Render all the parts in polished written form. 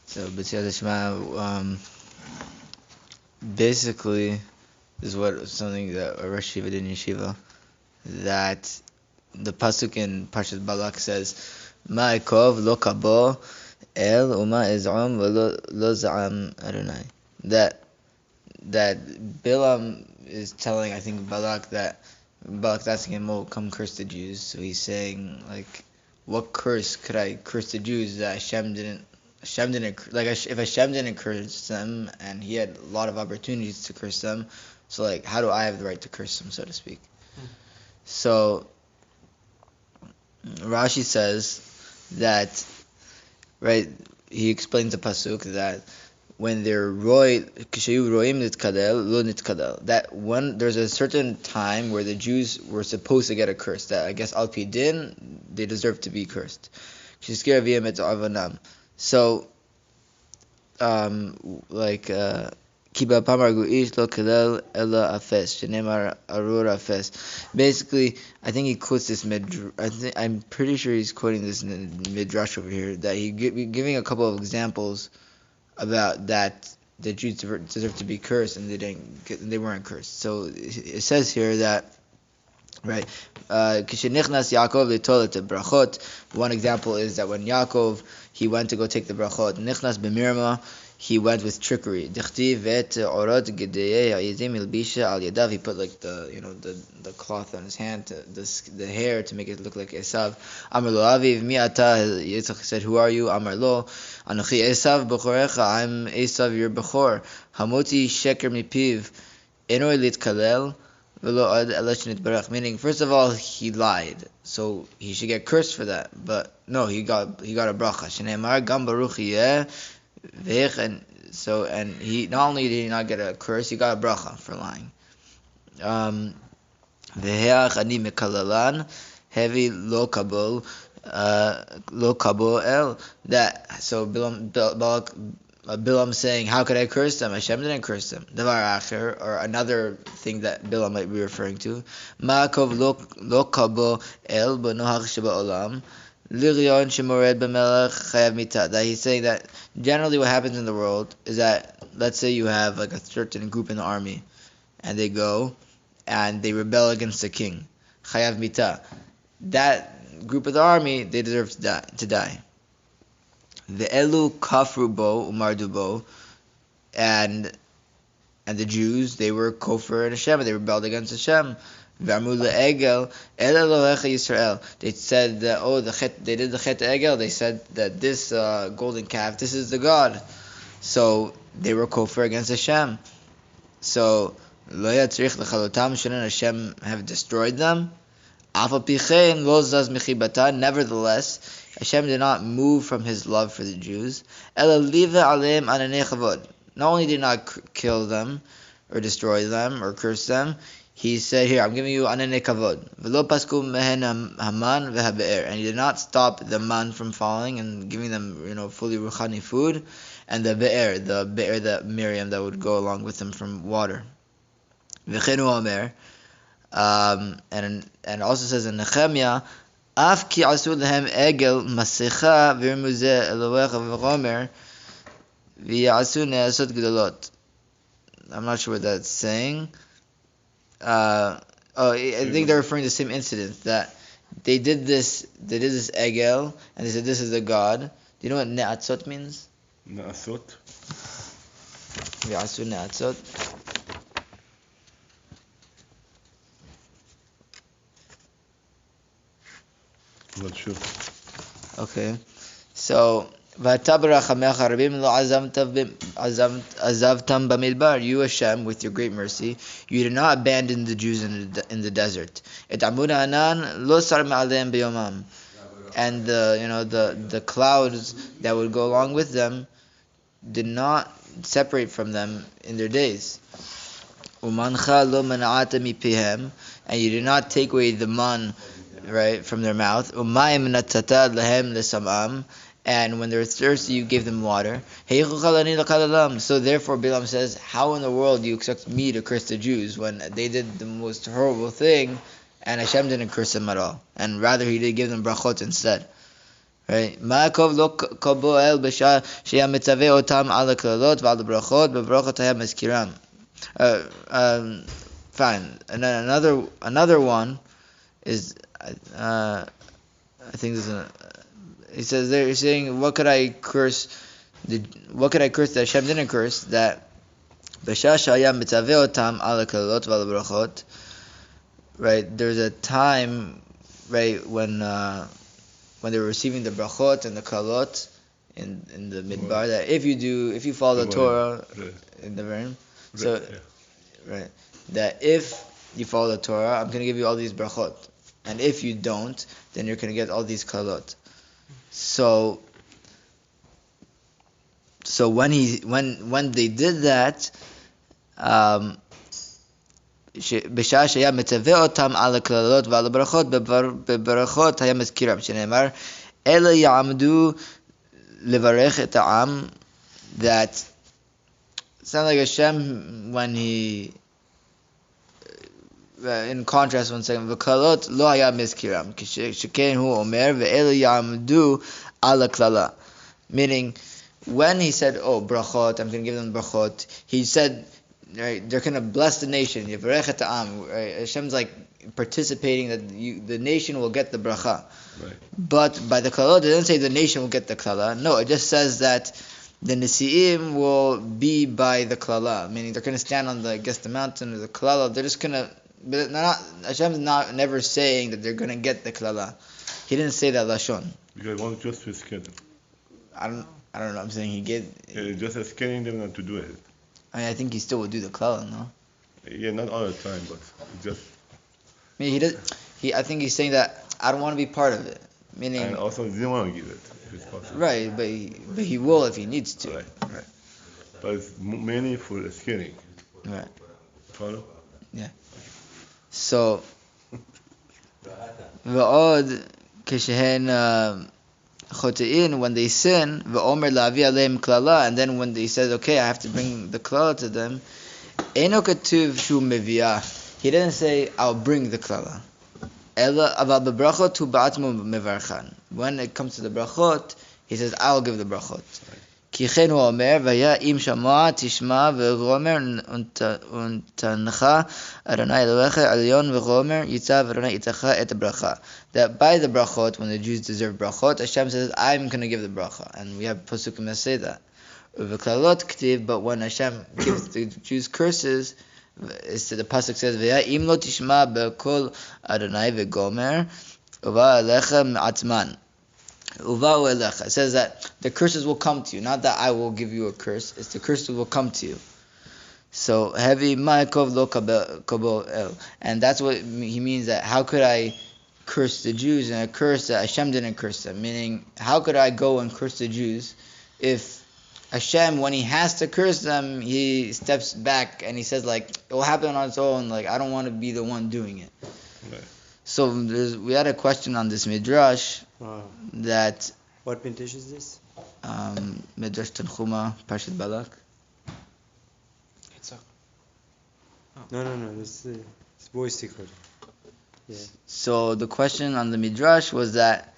So, B'tziat Shema, basically, is something that a Rosh Yeshiva did in Yeshiva, that the pasuk in Parshat Balak says, Ma'ikov lo kabo el uma ez'om v'lo za'am Adonai. That Bilam is telling, I think, Balak's asking him, "Oh, come curse the Jews." So he's saying, like, what curse could I curse the Jews that Hashem didn't, like, if Hashem didn't curse them, and he had a lot of opportunities to curse them, so, like, how do I have the right to curse them, so to speak? So Rashi says that, right, he explains the pasuk that when they're kishayu roim nitkadel lo nitkadel, that when there's a certain time where the Jews were supposed to get a curse, that I guess al pi din they deserve to be cursed. So Kiba pamargu ish lo kalel ella afes shenemar arura afes. Basically, I think he quotes this I'm pretty sure he's quoting this in Midrash over here, that he giving a couple of examples about that the Jews deserve to be cursed, and they weren't cursed. So it says here that, right, Kishenichnas Yaakov litolet brachot. One example is that when Yaakov, he went to go take the brachot, Nichnas b'mirma, he went with trickery. Dichtiv vet orot gedei ha'yizim ilbisha al yadav. He put, like, the cloth on his hand, the hair, to make it look like Esav. Amar lo aviv mi ata. Yitzchak said, "Who are you?" Amar lo, Anochi Esav b'chorecha. I'm Esav, your bechor. Hamoti sheker mipiv enoi litkalel v'lo ad elashnit barach. Meaning, first of all, he lied, so he should get cursed for that. But no, he got a bracha. Shneimar gam baruch yeh. And he not only did he not get a curse, he got a bracha for lying. Veheach ani mekalalan heavy lo kabo el. That, so Bilam saying, how could I curse them? Hashem didn't curse them. Davar acher, or another thing that Bilam might be referring to, Ma'akov lo kabo el b'nohach sheba olam. That he's saying that generally what happens in the world is that, let's say you have like a certain group in the army, and they go and they rebel against the king, chayav mita. That group of the army, they deserve to die. The elu kafru bo umardu bo, and the Jews, they were kofar and Hashem, they rebelled against Hashem. They said that, they did the chet egel. They said that this golden calf, this is the God. So they were kofar against Hashem. So shouldn't Hashem have destroyed them? Nevertheless, Hashem did not move from His love for the Jews. Not only did not kill them or destroy them or curse them, He said, here, I'm giving you anane kavod. V'lo pasku mehen haman v'habe'er. And He did not stop the man from falling and giving them, fully ruchani food, and the be'er, that Miriam, that would go along with them from water. V'chenu omer, and also says in Nehemiah, af ki asu lehem egel masecha v'irmuzeh elohecha v'chomer v'yasu ne'asot gedolot. I'm not sure what that's saying. I think they're referring to the same incident, that they did this egel, and they said this is the God. Do you know what ne'atzot means? Ne'atzot? V'yasu ne'atzot. I'm not sure. Okay, so you, Hashem, with your great mercy, you did not abandon the Jews in the desert. And the clouds that would go along with them did not separate from them in their days. And you did not take away the man, right, from their mouth. And when they were thirsty, you gave them water. So therefore, Bilam says, how in the world do you expect me to curse the Jews when they did the most horrible thing, and Hashem didn't curse them at all, and rather He did give them brachot instead, Right? Ma'akov lo kaboel b'shah sheya mitzaveh otam al ha'klalot v'al ha'brachot b'brachot haya mezkiram. Fine. And then another one is I think there's a. He says there. He's saying, what could I curse? What could I curse that Hashem didn't curse? That b'shah shaya mitzaveh otam al ha'klalot v'al ha'brachot. Right? There's a time, right, when they were receiving the brachot and the kalot in the midbar, that if you follow the Torah in the Verim, so right, that if you follow the Torah, I'm going to give you all these brachot, and if you don't, then you're going to get all these kalot. So when they did that, בשעה שהיה מצווה אותם על הכללות ועל הברכות, בברכות היה מזכירם, שנאמר, אלה יעמדו לברך את העם, that sounds like Hashem when he, in contrast, one second, וכללות לא היה מזכירם, שכן הוא אומר, ואלה יעמדו על הכללה, meaning, when he said, brachot, I'm going to give them brachot, he said, right, they're going to bless the nation. Yivarech et ha'am. Right? Hashem's like participating that the nation will get the bracha. Right. But by the klalot, it doesn't say the nation will get the klala. No, it just says that the nesi'im will be by the klala, meaning they're going to stand on the mountain or the klala. They're just going to. But Hashem's never saying that they're going to get the klala. He didn't say that lashon. Because I want just to scare them. I don't know. I'm saying he gave. Just scaring them not to do it. I think he still would do the klala, no? Yeah, not all the time, but just. I mean, I think he's saying that I don't want to be part of it. Meaning. And also, he didn't want to give it, if it's possible. Right, but he will if he needs to. Right. But it's mainly for the scaring. Right. Follow? Yeah. So. ועוד כשהן chotein, when they sin, ve'omer la'avi aleim klala, and then when they said, okay, I have to bring the klala to them, eino katuv shu meviah. He didn't say, I'll bring the klala. Ela aval bebrachot hu ba'atmu mevarchan. When it comes to the brachot, he says, I'll give the brachot. כי כן הוא אומר, והיה אם שמוע תשמע וגומר ונתנך אדוני אלוהיך עליון וגומר ייצב אדוני איתך את הברכה. That by the brachot, when the Jews deserve brachot, Hashem says, I'm going to give the bracha. And we have pasukim that say that. V'klalot k'tiv, but when Hashem gives the Jews curses, the pasuk says, והיה אם לא תשמע בקול אדוני וגומר ובא אליך מעצמן. It says that the curses will come to you, not that I will give you a curse. It's the curses will come to you. So heavy ma'akov lo kabel el, and that's what he means. That how could I curse the Jews and a curse that Hashem didn't curse them? Meaning, how could I go and curse the Jews if Hashem, when He has to curse them, He steps back and He says like it will happen on its own. Like I don't want to be the one doing it. Right. So we had a question on this Midrash. That what Midrash is this? Midrash Tanchuma, Parshat Balak. No. This is voice secret. Yeah. So the question on the Midrash was that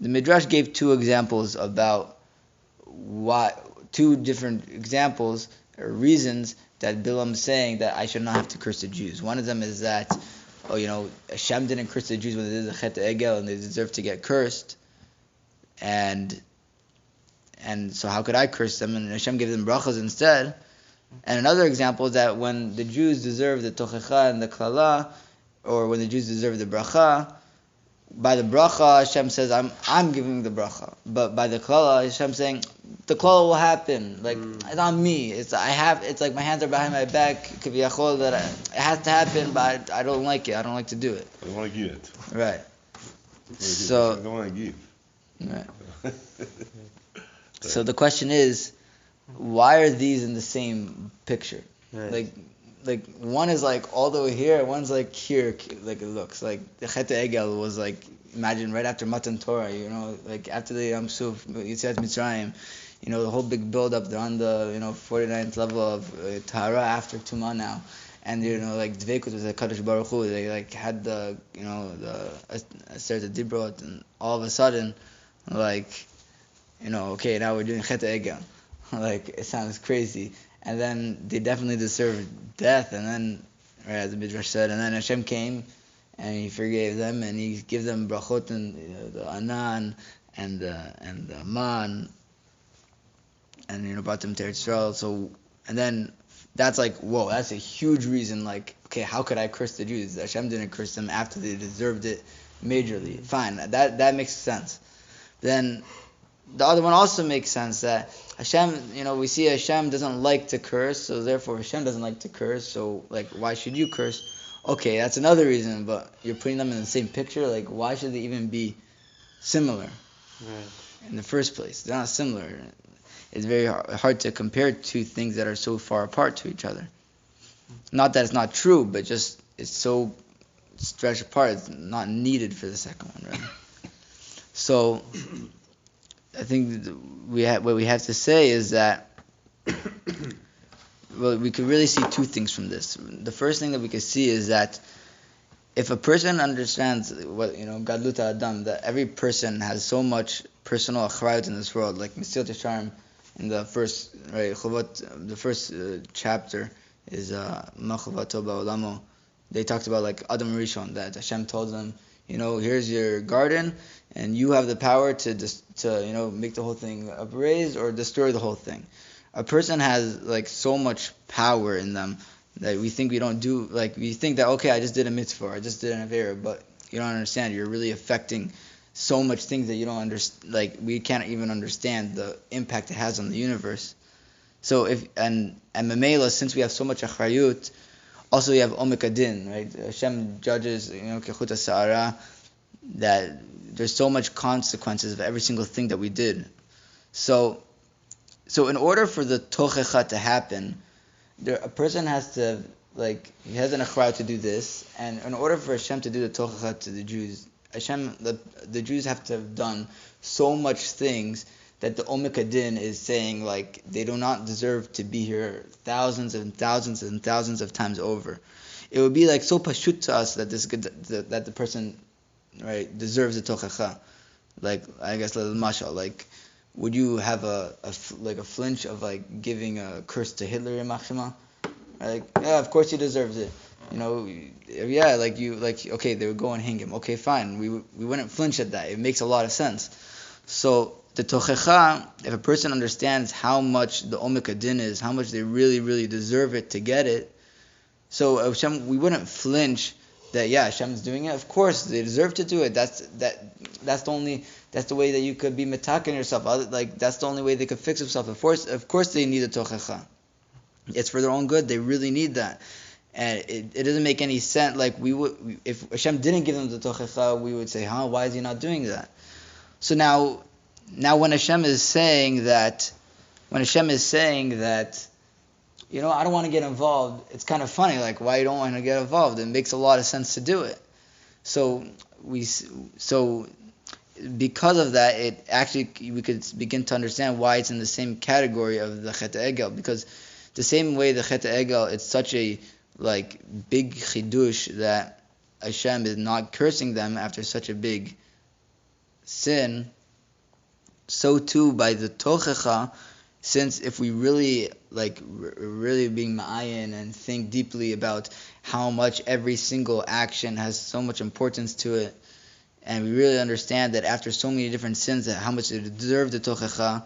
the Midrash gave two examples about two different examples or reasons that Bilam's saying that I should not have to curse the Jews. One of them is that Hashem didn't curse the Jews when they did the Chet Egel and they deserve to get cursed. And so how could I curse them? And Hashem gave them brachas instead. And another example is that when the Jews deserve the tochecha and the klala, or when the Jews deserve the bracha, by the bracha Hashem says I'm giving the bracha. But by the klala Hashem saying the klala will happen. Like it's on me. It's like my hands are behind my back. Kaviyachol that it has to happen, but I don't like it. I don't like to do it. I don't want to give it. Right. So I don't want to give. Right. So the question is, why are these in the same picture? Right. Like one is like all the way here, one's like here. Like it looks like the Chet Egel was like, imagine right after Matan Torah, like after the Yom Suf, Yetziat Mitzrayim, the whole big build up. They're on the 49th level of Tahara after Tumah now. And like Dveikut was a Kadosh Baruch Hu. They like had the the Aseret Dibrot, and all of a sudden, like, okay, now we're doing Chet Egel. Like, it sounds crazy. And then they definitely deserve death. And then, right, as the Midrash said, and then Hashem came and He forgave them and He gave them brachot and the anan and the man and brought them to Israel. So, and then that's like, whoa, that's a huge reason. Like, okay, how could I curse the Jews? Hashem didn't curse them after they deserved it majorly. Fine, that makes sense. Then the other one also makes sense, that Hashem, we see Hashem doesn't like to curse, so therefore Hashem doesn't like to curse, so like, why should you curse? Okay, that's another reason, but you're putting them in the same picture, like, why should they even be similar in the first place? They're not similar. It's very hard to compare two things that are so far apart to each other. Not that it's not true, but just it's so stretched apart, it's not needed for the second one, right? So I think what we have to say is that we could really see two things from this. The first thing that we could see is that if a person understands what Gadlut Adam, that every person has so much personal achrayut in this world, like Mesilat Yesharim in the first the first chapter is Machavato Ba'olamo. They talked about like Adam Rishon, that Hashem told them, here's your garden, and you have the power to make the whole thing upraised or destroy the whole thing. A person has like so much power in them that we think we don't do. Like, we think that, okay, I just did a mitzvah, I just did an avera, but you don't understand. You're really affecting so much things that you don't understand. Like, we can't even understand the impact it has on the universe. So and Mamela, since we have so much achrayut, also you have Omek Adin, right? Hashem judges, Kechut Sa'ara, that there's so much consequences of every single thing that we did. So in order for the Tochecha to happen, a person has to, he has an achrayut to do this, and in order for Hashem to do the Tochecha to the Jews, the Jews have to have done so much things that the Omek Adin is saying, like, they do not deserve to be here thousands and thousands and thousands of times over. It would be like so pashut to us that that the person, right, deserves a tochacha. Like, I guess, mashal, like, would you have a flinch of like giving a curse to Hitler in Machshema? Like, yeah, of course he deserves it. Okay, they would go and hang him. Okay, fine, we wouldn't flinch at that. It makes a lot of sense. So the tochecha, if a person understands how much the Omek Adin is, how much they really, really deserve it to get it, so Hashem, we wouldn't flinch that, yeah, Hashem's doing it. Of course, they deserve to do it. That's the way that you could be metaking yourself. That's the only way they could fix themselves. Of course, they need a tochecha. It's for their own good. They really need that. And it doesn't make any sense. Like, if Hashem didn't give them the tochecha, we would say, why is He not doing that? So now when Hashem is saying that, I don't want to get involved, it's kind of funny, like, why you don't want to get involved? It makes a lot of sense to do it. So because of that, we could begin to understand why it's in the same category of the Chet Egel, because the same way the Chet Egel, it's such a big chidush that Hashem is not cursing them after such a big sin. So too by the Tochecha, since if we really really being ma'ayin and think deeply about how much every single action has so much importance to it, and we really understand that after so many different sins, that how much they deserve the Tochecha,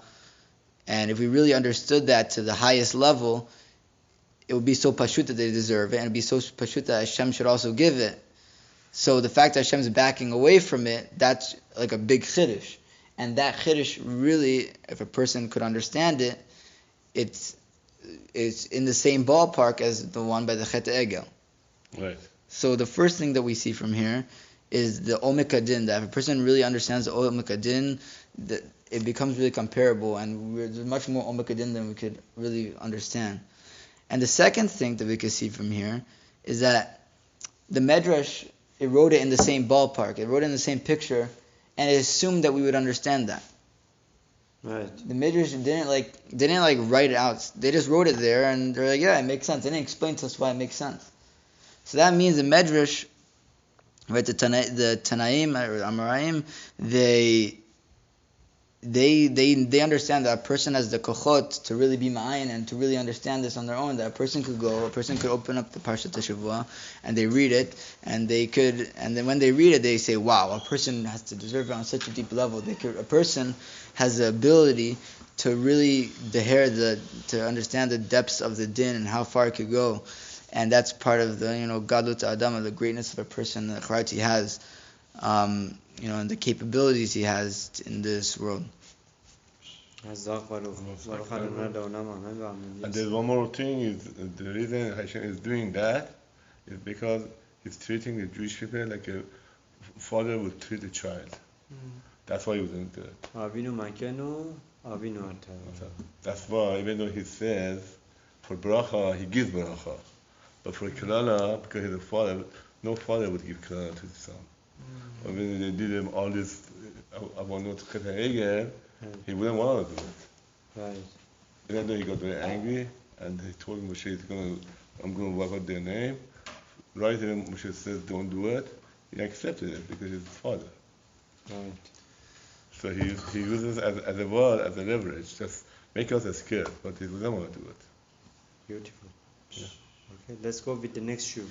and if we really understood that to the highest level, it would be so pashut that they deserve it, and it would be so pashut that Hashem should also give it. So the fact that Hashem is backing away from it, that's like a big chiddush. And that chiddush really, if a person could understand it, it's in the same ballpark as the one by the Chet Egel. Right. So the first thing that we see from here is the Omek Adin, that if a person really understands the Omek Adin, it becomes really comparable, and there's much more Omek Adin than we could really understand. And the second thing that we could see from here is that the Midrash, it wrote it in the same ballpark, it wrote it in the same picture, and it assumed that we would understand that. Right. The Midrash didn't write it out. They just wrote it there, and they're like, yeah, it makes sense. They didn't explain to us why it makes sense. So that means the Midrash, right, the Tanaim or Amoraim, they they understand that a person has the kochot to really be ma'ayin and to really understand this on their own. That a person could open up the Parshat Shavua and they read it, and then when they read it, they say, wow, a person has to deserve it on such a deep level. A person has the ability to really to understand the depths of the din and how far it could go, and that's part of the gadlut adam, the greatness of a person, the charat he has. And the capabilities he has in this world. And there's one more thing, is the reason Hashem is doing that is because he's treating the Jewish people like a father would treat a child. That's why he was doing it. That's why, even though he says for bracha, he gives bracha. But for Kilala, because he's a father, no father would give Kilala to his son. When they did him all this Avonot Chet HaEgel, he wouldn't want to do it. Right. Even though he got very angry, and he told Moshe, I'm going to wipe out their name. Right when Moshe says, don't do it, he accepted it because he's his father. Right. So he uses it as a word, as a leverage, just make us scared, but he doesn't want to do it. Beautiful. Yeah. Okay, let's go with the next shoe.